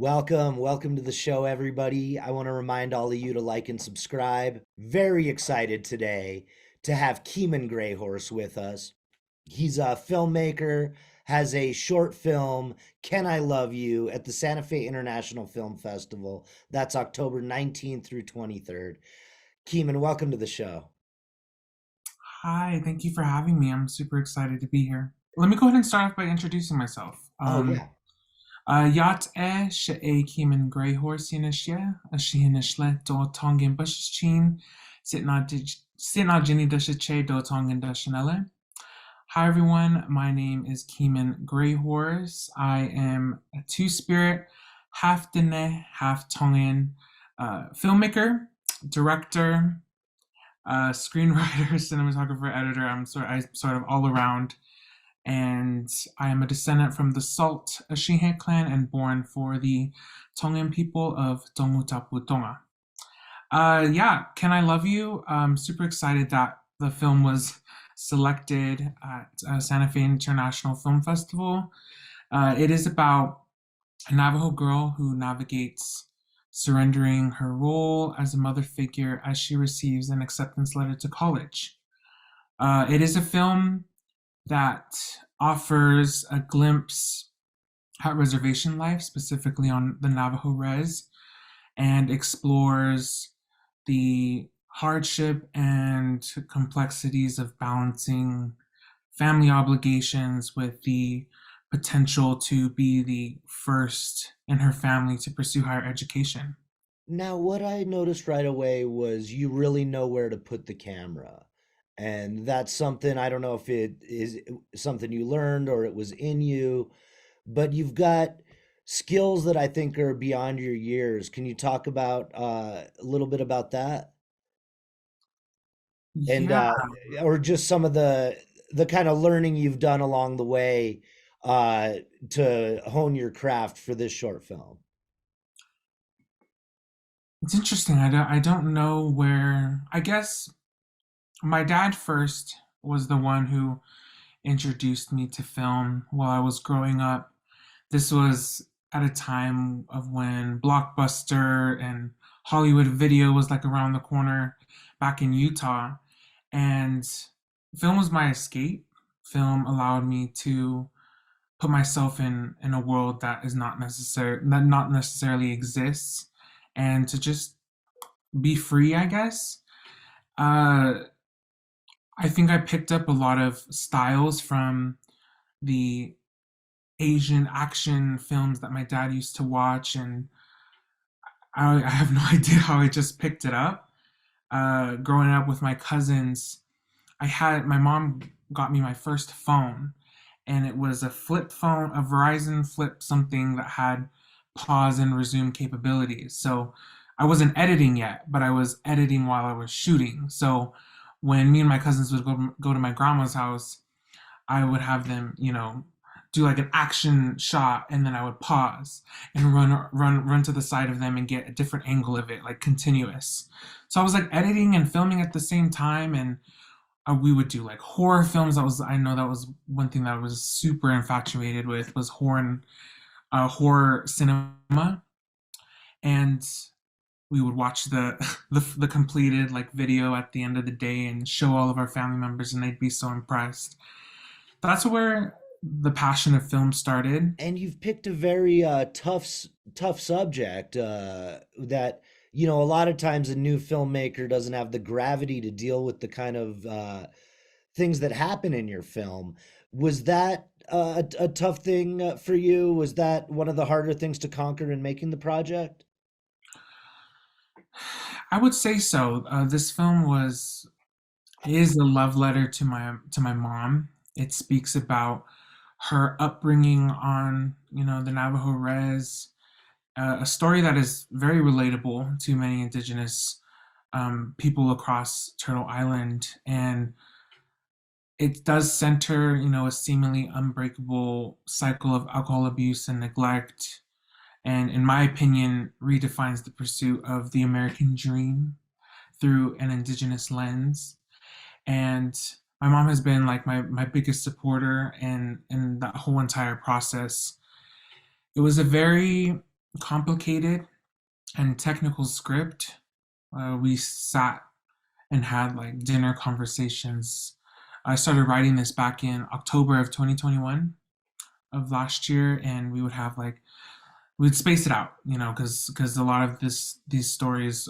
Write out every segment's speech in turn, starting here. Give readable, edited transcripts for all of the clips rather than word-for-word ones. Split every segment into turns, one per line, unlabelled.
Welcome to the show, everybody. I want to remind all of you to like and subscribe. Very excited today to have Kymon Greyhorse with us. He's a filmmaker, has a short film, Can I Love You, at the Santa Fe International Film Festival. That's October 19th through 23rd. Kymon, welcome to the show.
Hi, thank you for having me. I'm super excited to be here. Let me go ahead and start off by introducing myself.
Oh, yeah.
Yacht she Kymon Greyhorse Yinishye, a Shihinishle do Tongan Bushchin, Sitna Jenny Dushache do Tongan Dushanele. Hi everyone, my name is Kymon Greyhorse. I am a two-spirit, half Dene, half Tongan filmmaker, director, screenwriter, cinematographer, editor. I sort of all around, and I am a descendant from the Salt Ashihe clan and born for the Tongan people of Tongutapu Tonga. Yeah, Can I Love You? I'm super excited that the film was selected at Santa Fe International Film Festival. It is about a Navajo girl who navigates surrendering her role as a mother figure as she receives an acceptance letter to college. It is a film that offers a glimpse at reservation life, specifically on the Navajo Res, and explores the hardship and complexities of balancing family obligations with the potential to be the first in her family to pursue higher education.
Now, what I noticed right away was you really know where to put the camera. And that's something, I don't know if it is something you learned or it was in you, but you've got skills that I think are beyond your years. Can you talk about a little bit about that? And
Yeah,
or just some of the kind of learning you've done along the way uh to hone your craft for this short film.
it's interesting. I don't know where. I guess my dad first was the one who introduced me to film while I was growing up. This was at a time of when Blockbuster and Hollywood Video was like around the corner back in Utah. And film was my escape. Film allowed me to put myself in a world that is not necessarily exists, and to just be free, I guess. Uh, I think I picked up a lot of styles from the Asian action films that my dad used to watch, and I have no idea how I just picked it up. Growing up with my cousins, my mom got me my first phone, and it was a flip phone, a Verizon flip something that had pause and resume capabilities. So I wasn't editing yet, but I was editing while I was shooting. So when me and my cousins would go to my grandma's house, I would have them, do like an action shot, and then I would pause and run to the side of them and get a different angle of it, like continuous. So I was like editing and filming at the same time, and we would do like horror films. I know that was one thing that I was super infatuated with, was horror cinema, and we would watch the completed like video at the end of the day and show all of our family members, and they'd be so impressed. That's where the passion of film started.
And you've picked a very tough subject that a lot of times a new filmmaker doesn't have the gravity to deal with the kind of things that happen in your film. Was that a tough thing for you? Was that one of the harder things to conquer in making the project?
I would say so. This film was is a love letter to my mom. It speaks about her upbringing on the Navajo Res, a story that is very relatable to many indigenous people across Turtle Island, and it does center a seemingly unbreakable cycle of alcohol abuse and neglect, and in my opinion redefines the pursuit of the American dream through an indigenous lens. And my mom has been like my biggest supporter in that whole entire process. It was a very complicated and technical script. We sat and had like dinner conversations. I started writing this back in October of 2021 of last year, and we would have like we'd space it out, because a lot of these stories,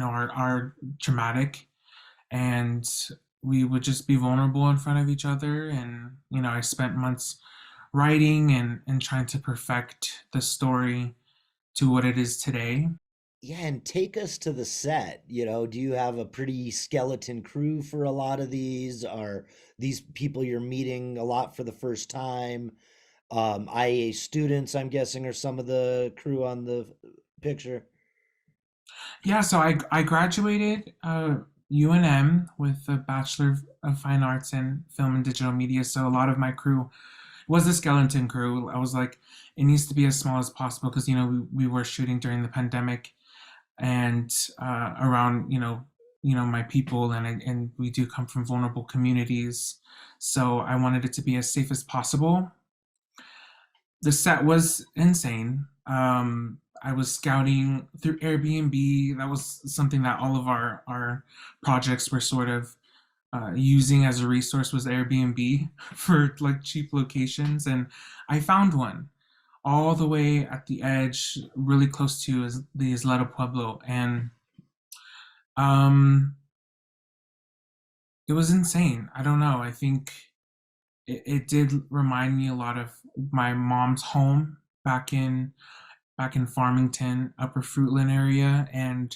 are dramatic, and we would just be vulnerable in front of each other. And I spent months writing and trying to perfect the story to what it is today.
Yeah, and take us to the set. Do you have a pretty skeleton crew for a lot of these? Are these people you're meeting a lot for the first time? IA students, I'm guessing, are some of the crew on the picture.
Yeah, so I graduated UNM with a Bachelor of Fine Arts in Film and Digital Media. So a lot of my crew was the skeleton crew. I was like, it needs to be as small as possible because we were shooting during the pandemic, and around my people, and we do come from vulnerable communities, so I wanted it to be as safe as possible. The set was insane. I was scouting through Airbnb. That was something that all of our projects were sort of using as a resource, was Airbnb for like cheap locations, and I found one all the way at the edge, really close to the Isleta Pueblo, and um, it was insane. I don't know. I think it did remind me a lot of my mom's home back in Farmington, Upper Fruitland area, and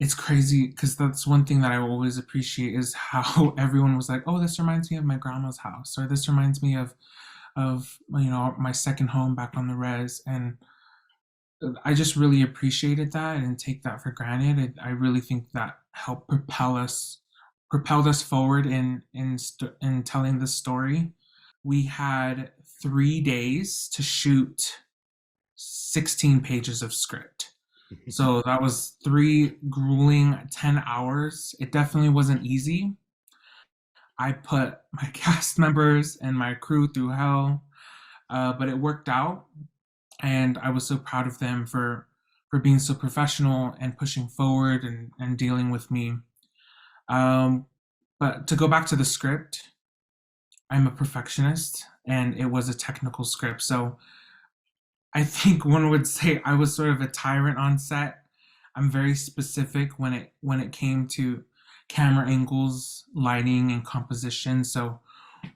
it's crazy because that's one thing that I always appreciate is how everyone was like, "Oh, this reminds me of my grandma's house," or "This reminds me of my second home back on the res," and I just really appreciated that and take that for granted. I really think that helped propelled us forward in telling the story. We had 3 days to shoot 16 pages of script. So that was three grueling 10 hours. It definitely wasn't easy. I put my cast members and my crew through hell, but it worked out. And I was so proud of them for being so professional and pushing forward and dealing with me. Um, but to go back to the script, I'm a perfectionist, and it was a technical script. So I think one would say I was sort of a tyrant on set. I'm very specific when it came to camera angles, lighting, and composition. So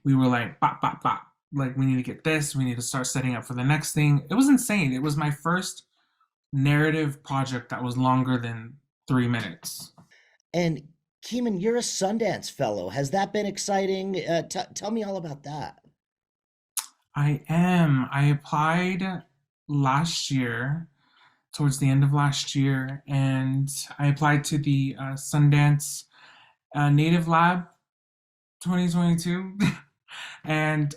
we were like, bop, bop, bop. Like, we need to get this. We need to start setting up for the next thing. It was insane. It was my first narrative project that was longer than 3 minutes.
And Kymon, you're a Sundance fellow. Has that been exciting? Tell me all about that.
I am. I applied last year, towards the end of last year, and I applied to the Sundance Native Lab 2022, and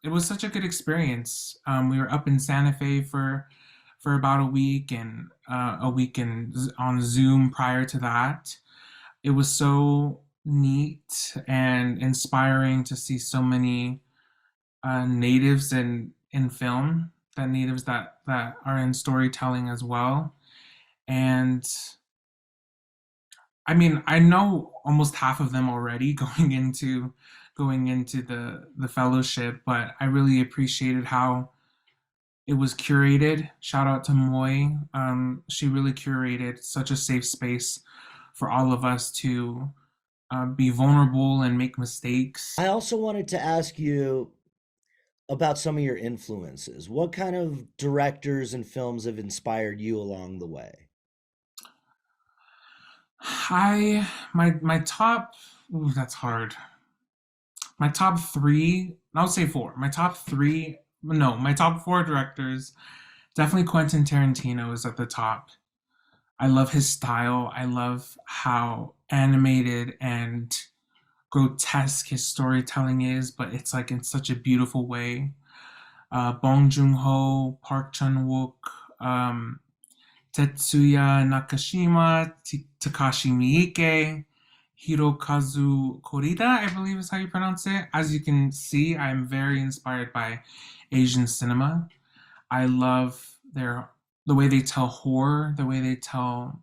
it was such a good experience. We were up in Santa Fe for about a week, and a weekend on Zoom prior to that. It was so neat and inspiring to see so many natives in film, that natives that are in storytelling as well. And I mean, I know almost half of them already going into the fellowship, but I really appreciated how it was curated. Shout out to Moy. She really curated such a safe space for all of us to be vulnerable and make mistakes.
I also wanted to ask you about some of your influences. What kind of directors and films have inspired you along the way?
My top. Ooh, that's hard. My top three. I would say four. My top three. No, my top four directors. Definitely Quentin Tarantino is at the top. I love his style. I love how animated and grotesque his storytelling is, but it's like in such a beautiful way. Bong Joon Ho, Park Chan Wook, um, Tetsuya Nakashima, Takashi Miike, Hirokazu Korida, I believe is how you pronounce it. As you can see, I'm very inspired by Asian cinema. I love their the way they tell horror, the way they tell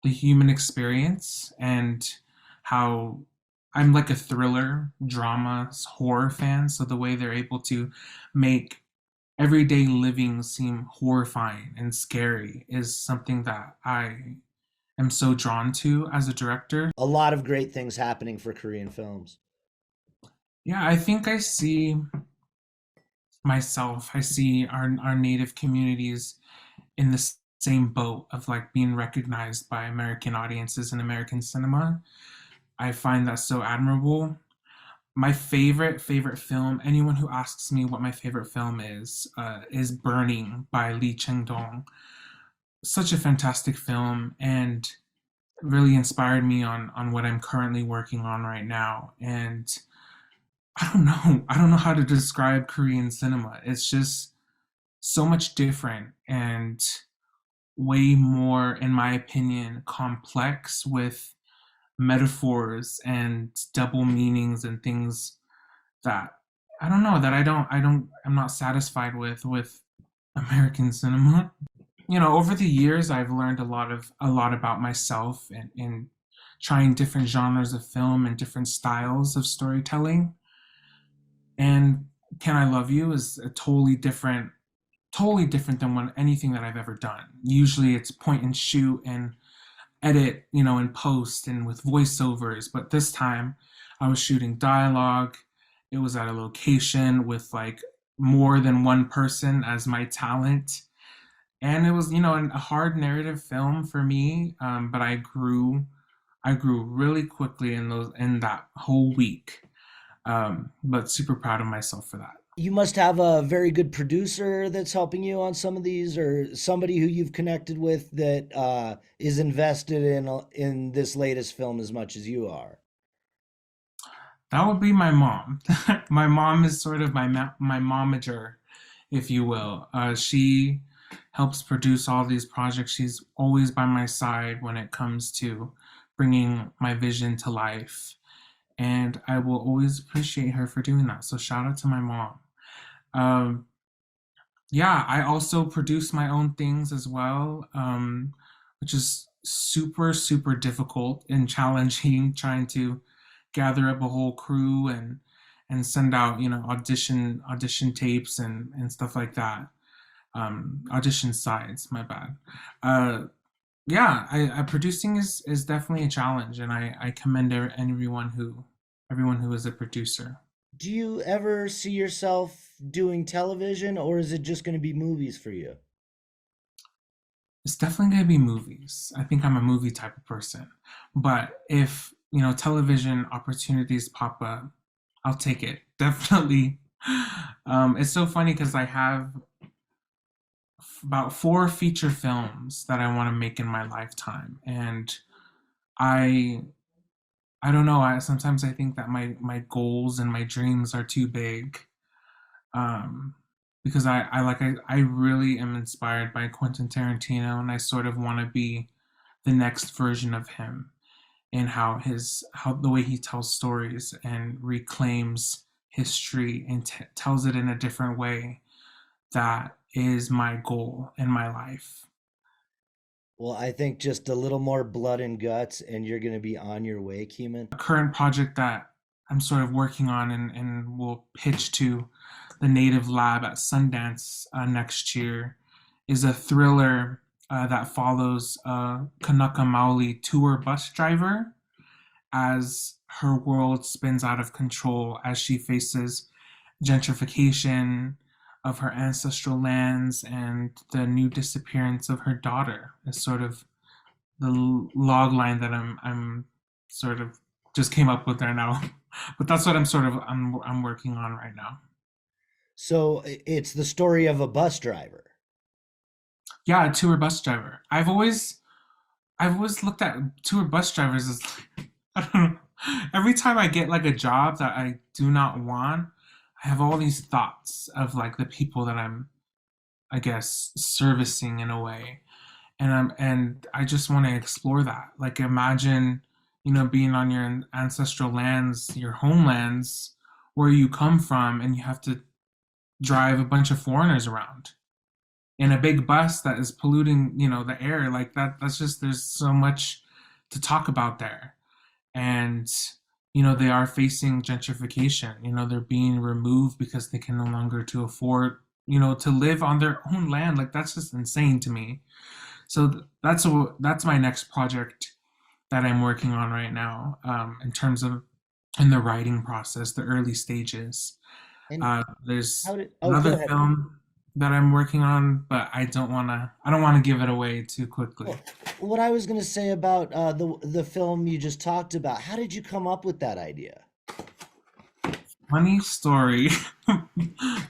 the human experience, and how I'm like a thriller, drama, horror fan. So the way they're able to make everyday living seem horrifying and scary is something that I am so drawn to as a director.
A lot of great things happening for Korean films.
Yeah, I think I see myself, I see our native communities in the same boat of like being recognized by American audiences in American cinema. I find that so admirable. My favorite film. Anyone who asks me what my favorite film is Burning by Lee Cheng-dong. Such a fantastic film, and really inspired me on what I'm currently working on right now. And I don't know how to describe Korean cinema. It's just so much different and way more, in my opinion, complex with metaphors and double meanings and things that I don't know that I'm not satisfied with American cinema. You know, over the years I've learned a lot about myself and in trying different genres of film and different styles of storytelling. And Can I Love You is a totally different than anything that I've ever done. Usually it's point and shoot and edit, you know, in post and with voiceovers. But this time I was shooting dialogue. It was at a location with like more than one person as my talent. And it was, you know, a hard narrative film for me. But I grew really quickly in that whole week. But super proud of myself for that.
You must have a very good producer that's helping you on some of these, or somebody who you've connected with that is invested in this latest film as much as you are.
That would be my mom. My mom is sort of my momager, if you will. She helps produce all these projects. She's always by my side when it comes to bringing my vision to life, and I will always appreciate her for doing that. So shout out to my mom. Um, yeah, I also produce my own things as well, which is super difficult and challenging. Trying to gather up a whole crew and send out, you know, audition tapes and stuff like that. Audition sides, my bad. Uh, yeah, producing is definitely a challenge, and I commend everyone who is a producer.
Do you ever see yourself doing television, or is it just going to be movies for you?
It's definitely gonna be movies. I think I'm a movie type of person. But if, you know, television opportunities pop up, I'll take it. Definitely. It's so funny because I have about four feature films that I want to make in my lifetime. And I I don't know, sometimes I think that my goals and my dreams are too big. Um because I really am inspired by Quentin Tarantino, and I sort of want to be the next version of him, and how the way he tells stories and reclaims history and tells it in a different way. That is my goal in my life.
Well, I think just a little more blood and guts, and you're going to be on your way, Keyman.
A current project that I'm sort of working on and will pitch to the Native Lab at Sundance next year is a thriller that follows a Kanaka Maoli tour bus driver as her world spins out of control as she faces gentrification of her ancestral lands and the new disappearance of her daughter. Is sort of the log line that I'm sort of just came up with there now. But that's what I'm working on right now.
So it's the story of a bus driver.
Yeah, a tour bus driver. I've always looked at tour bus drivers as like, I don't know. Every time I get like a job that I do not want, I have all these thoughts of like the people that I'm, I guess, servicing in a way. And I just want to explore that. Like imagine, you know, being on your ancestral lands, your homelands, where you come from, and you have to drive a bunch of foreigners around. in a big bus that is polluting, the air. Like that's just, there's so much to talk about there. And they are facing gentrification. They're being removed because they can no longer to afford, to live on their own land. Like that's just insane to me. So that's my next project that I'm working on right now, in terms of in the writing process, the early stages.
And
There's
how did? Oh, go
another
ahead.
film that I'm working on, but I don't wanna give it away too quickly.
Well, what I was going to say about the film you just talked about, how did you come up with that idea?
Funny story.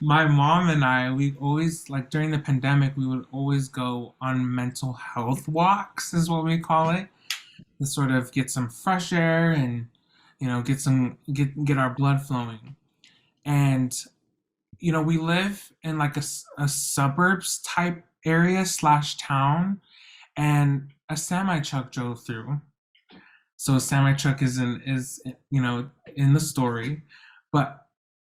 My mom and I, we always, like, during the pandemic, we would always go on mental health walks, is what we call it, to sort of get some fresh air and get our blood flowing. And we live in like a suburbs type area slash town, and a semi truck drove through. So a semi truck is in the story, but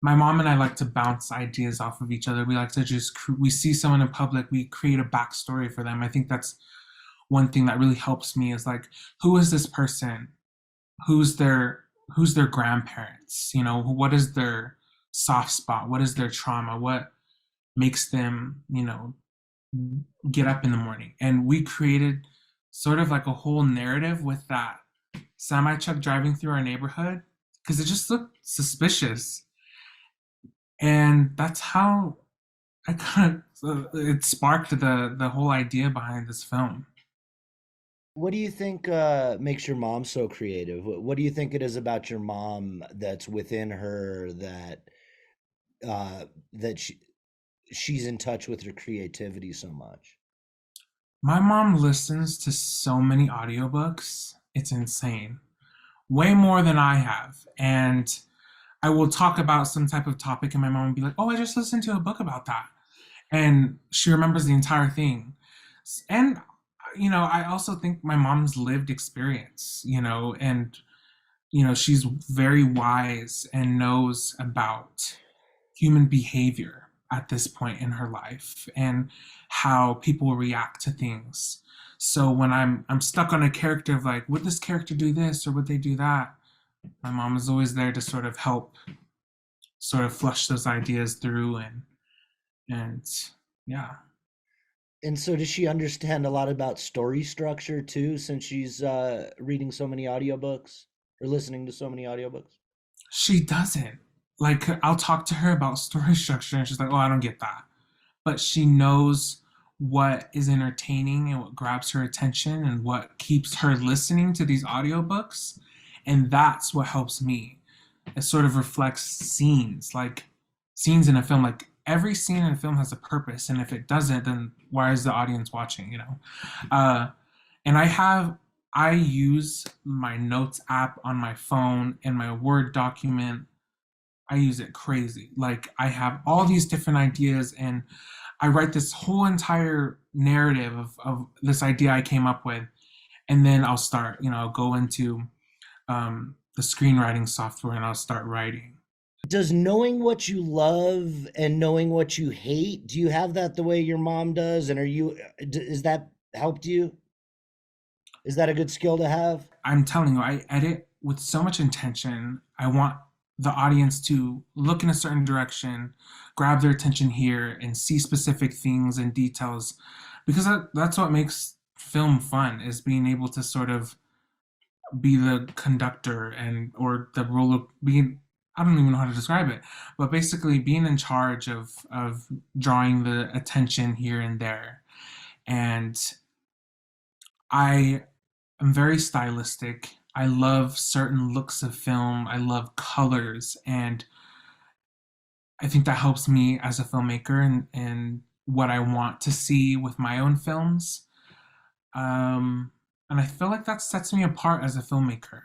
my mom and I like to bounce ideas off of each other. We like to we see someone in public, we create a backstory for them. I think that's one thing that really helps me, is like, who is this person? Who's their who's their grandparents? What is their soft spot? What is their trauma? What makes them, get up in the morning? And we created sort of like a whole narrative with that semi truck driving through our neighborhood, because it just looked suspicious. And that's how I kind of it sparked the whole idea behind this film.
What do you think makes your mom so creative? What do you think it is about your mom that's within her that she's in touch with her creativity so much?
My mom listens to so many audiobooks. It's insane. Way more than I have. And I will talk about some type of topic, and my mom will be like, "Oh, I just listened to a book about that." And she remembers the entire thing. And I also think my mom's lived experience, and she's very wise and knows about human behavior at this point in her life, and how people react to things. So when I'm stuck on a character of like, would this character do this or would they do that? My mom is always there to sort of help sort of flush those ideas through, and yeah.
And so does she understand a lot about story structure too, since she's reading so many audiobooks or listening to so many audiobooks?
She doesn't. Like, I'll talk to her about story structure and she's like, "Oh, I don't get that." But she knows what is entertaining and what grabs her attention and what keeps her listening to these audiobooks. And that's what helps me. It sort of reflects scenes, like scenes in a film. Like, every scene in a film has a purpose. And if it doesn't, then why is the audience watching? Uh, and I use my notes app on my phone and my Word document. I use it crazy. Like, I have all these different ideas, and I write this whole entire narrative of this idea I came up with. And then I'll start, I'll go into the screenwriting software and I'll start writing.
Does knowing what you love and knowing what you hate, do you have that the way your mom does? And is that helped you? Is that a good skill to have?
I'm telling you, I edit with so much intention. I want the audience to look in a certain direction, grab their attention here, and see specific things and details, because that's what makes film fun, is being able to sort of be the conductor, and or the role of being, I don't even know how to describe it, but basically being in charge of drawing the attention here and there. And I am very stylistic. I love certain looks of film. I love colors, and I think that helps me as a filmmaker, and what I want to see with my own films. Um, and I feel like that sets me apart as a filmmaker.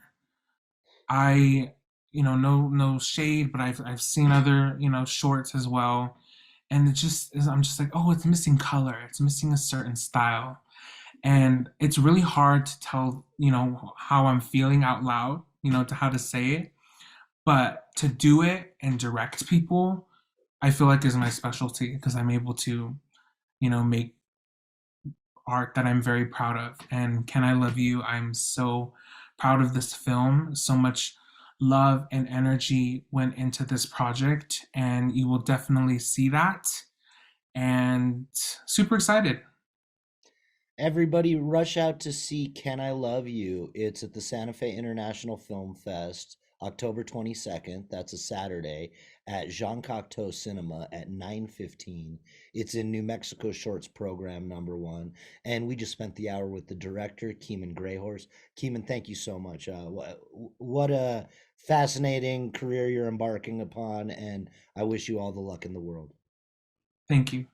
I, no shade, but I've seen other, shorts as well, and it just is. I'm just like, oh, it's missing color. It's missing a certain style, and it's really hard to tell, how I'm feeling out loud, to how to say it. But to do it and direct people, I feel like is my specialty, because I'm able to, make art that I'm very proud of. And Can I Love You? I'm so proud of this film. So much love and energy went into this project, and you will definitely see that. And super excited.
Everybody rush out to see Can I Love You? It's at the Santa Fe International Film Fest, October 22nd. That's a Saturday at Jean Cocteau Cinema at 9:15. It's in New Mexico Shorts program #1. And we just spent the hour with the director, Kymon Greyhorse. Kymon, thank you so much. What a fascinating career you're embarking upon, and I wish you all the luck in the world.
Thank you.